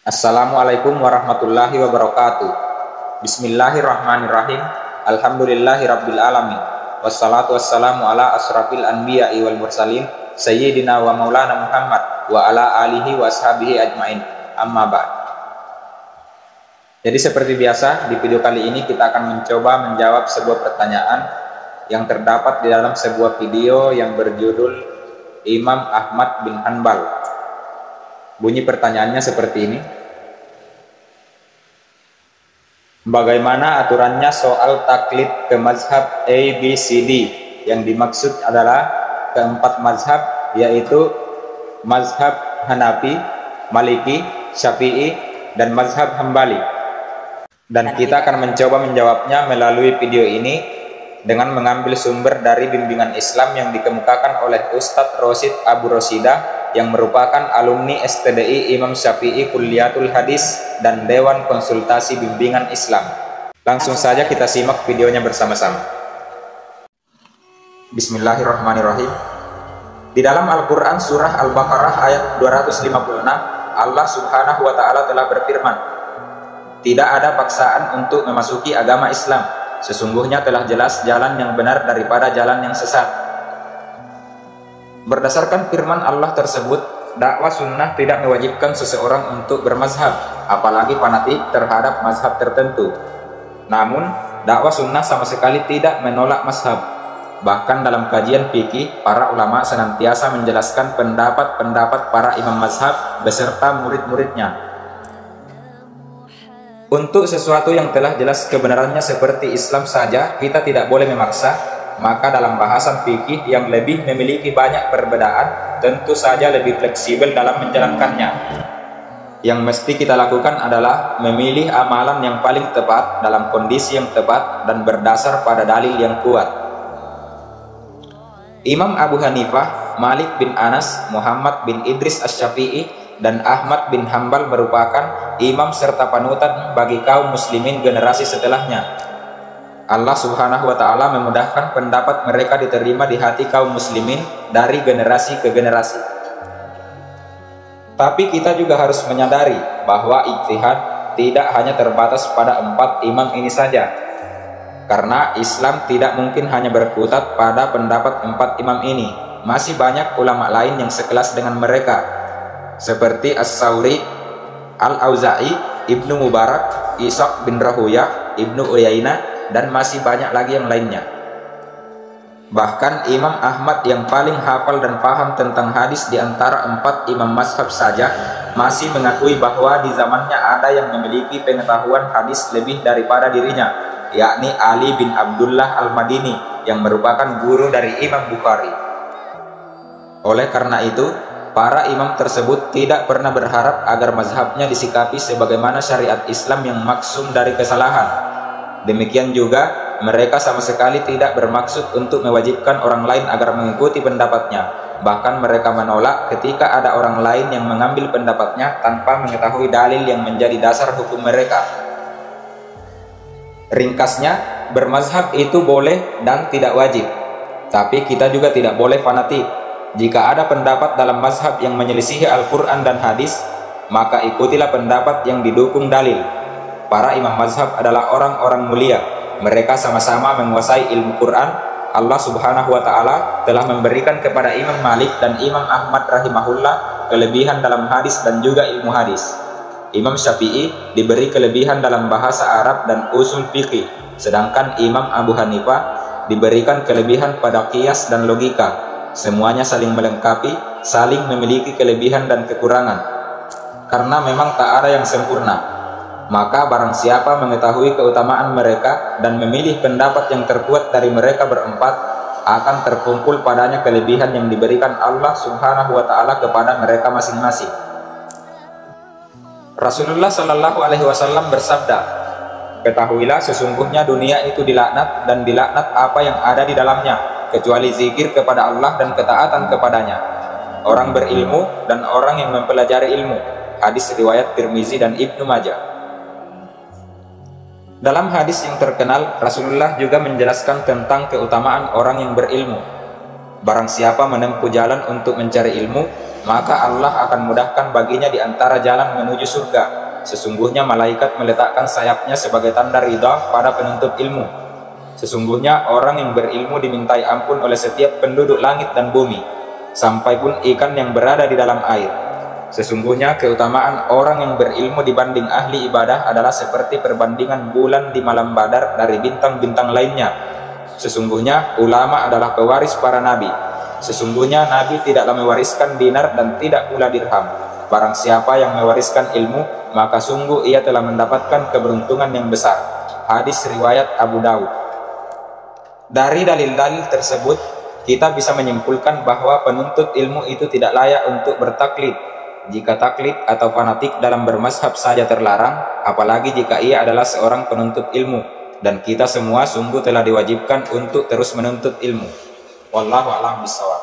Assalamualaikum warahmatullahi wabarakatuh. Bismillahirrahmanirrahim. Alhamdulillahirabbil alamin. Wassalatu wassalamu ala asrafil anbiya'i wal mursalin sayyidina wa maulana Muhammad wa ala alihi wa ashabihi ajmain. Amma ba'd. Jadi seperti biasa, di video kali ini kita akan mencoba menjawab sebuah pertanyaan yang terdapat di dalam sebuah video yang berjudul Imam Ahmad bin Hanbal. Bunyi pertanyaannya seperti ini. Bagaimana aturannya soal taklid ke mazhab A, B, C, D? Yang dimaksud adalah keempat mazhab, yaitu mazhab Hanafi, Maliki, Syafi'i, dan mazhab Hambali. Dan kita akan mencoba menjawabnya melalui video ini dengan mengambil sumber dari bimbingan Islam yang dikemukakan oleh Ustadz Rosid Abu Rosidah yang merupakan alumni STDI Imam Syafi'i Kulliyatul Hadis dan Dewan Konsultasi Bimbingan Islam. Langsung saja kita simak videonya bersama-sama. Bismillahirrahmanirrahim. Di dalam Al-Quran surah Al-Baqarah ayat 256, Allah subhanahu wa ta'ala telah berfirman, "Tidak ada paksaan untuk memasuki agama Islam. Sesungguhnya telah jelas jalan yang benar daripada jalan yang sesat." Berdasarkan firman Allah tersebut, dakwah sunnah tidak mewajibkan seseorang untuk bermazhab, apalagi fanatik terhadap mazhab tertentu. Namun, dakwah sunnah sama sekali tidak menolak mazhab. Bahkan dalam kajian fikih, para ulama senantiasa menjelaskan pendapat-pendapat para imam mazhab beserta murid-muridnya. Untuk sesuatu yang telah jelas kebenarannya seperti Islam saja, kita tidak boleh memaksa. Maka dalam bahasan fikih yang lebih memiliki banyak perbedaan, tentu saja lebih fleksibel dalam menjalankannya. Yang mesti kita lakukan adalah memilih amalan yang paling tepat dalam kondisi yang tepat dan berdasar pada dalil yang kuat. Imam Abu Hanifah, Malik bin Anas, Muhammad bin Idris Asy-Syafi'i, dan Ahmad bin Hanbal merupakan imam serta panutan bagi kaum muslimin generasi setelahnya. Allah subhanahu wa ta'ala memudahkan pendapat mereka diterima di hati kaum muslimin dari generasi ke generasi. Tapi kita juga harus menyadari bahwa ijtihad tidak hanya terbatas pada 4 imam ini saja. Karena Islam tidak mungkin hanya berkutat pada pendapat 4 imam ini. Masih banyak ulama lain yang sekelas dengan mereka, seperti As-Sawri, Al-Auza'i, Ibnu Mubarak, Ishaq bin Rahuyah, Ibnu Uyainah, dan masih banyak lagi yang lainnya. Bahkan Imam Ahmad yang paling hafal dan paham tentang hadis di antara 4 imam mazhab saja masih mengakui bahwa di zamannya ada yang memiliki pengetahuan hadis lebih daripada dirinya, yakni Ali bin Abdullah Al-Madini yang merupakan guru dari Imam Bukhari. Oleh karena itu, para imam tersebut tidak pernah berharap agar mazhabnya disikapi sebagaimana syariat Islam yang maksum dari kesalahan. Demikian juga, mereka sama sekali tidak bermaksud untuk mewajibkan orang lain agar mengikuti pendapatnya. Bahkan mereka menolak ketika ada orang lain yang mengambil pendapatnya tanpa mengetahui dalil yang menjadi dasar hukum mereka. Ringkasnya, bermazhab itu boleh dan tidak wajib. Tapi kita juga tidak boleh fanatik. Jika ada pendapat dalam mazhab yang menyelisihi Al-Quran dan hadis, maka ikutilah pendapat yang didukung dalil. Para imam mazhab adalah orang-orang mulia. Mereka sama-sama menguasai ilmu Quran. Allah subhanahu wa ta'ala telah memberikan kepada Imam Malik dan Imam Ahmad rahimahullah kelebihan dalam hadis dan juga ilmu hadis. Imam Syafi'i diberi kelebihan dalam bahasa Arab dan usul fikih, sedangkan Imam Abu Hanifah diberikan kelebihan pada qiyas dan logika. Semuanya saling melengkapi, saling memiliki kelebihan dan kekurangan. Karena memang tak ada yang sempurna. Maka barang siapa mengetahui keutamaan mereka dan memilih pendapat yang terkuat dari mereka berempat, akan terkumpul padanya kelebihan yang diberikan Allah subhanahu wa ta'ala kepada mereka masing-masing. Rasulullah Shallallahu Alaihi Wasallam bersabda, "Ketahuilah sesungguhnya dunia itu dilaknat dan dilaknat apa yang ada di dalamnya, kecuali zikir kepada Allah dan ketaatan kepadanya, orang berilmu dan orang yang mempelajari ilmu." Hadis riwayat Tirmizi dan Ibnu Majah. Dalam hadis yang terkenal, Rasulullah juga menjelaskan tentang keutamaan orang yang berilmu. Barang siapa menempuh jalan untuk mencari ilmu, maka Allah akan mudahkan baginya di antara jalan menuju surga. Sesungguhnya malaikat meletakkan sayapnya sebagai tanda ridha pada penuntut ilmu. Sesungguhnya orang yang berilmu dimintai ampun oleh setiap penduduk langit dan bumi, sampai pun ikan yang berada di dalam air. Sesungguhnya keutamaan orang yang berilmu dibanding ahli ibadah adalah seperti perbandingan bulan di malam Badar dari bintang-bintang lainnya. Sesungguhnya ulama adalah pewaris para nabi. Sesungguhnya nabi tidaklah mewariskan dinar dan tidak pula dirham. Barang siapa yang mewariskan ilmu, maka sungguh ia telah mendapatkan keberuntungan yang besar. Hadis riwayat Abu Daud. Dari dalil-dalil tersebut, kita bisa menyimpulkan bahwa penuntut ilmu itu tidak layak untuk bertaklid. Jika taklid atau fanatik dalam bermazhab saja terlarang, apalagi jika ia adalah seorang penuntut ilmu. Dan kita semua sungguh telah diwajibkan untuk terus menuntut ilmu. Wallahu a'lam bishawab.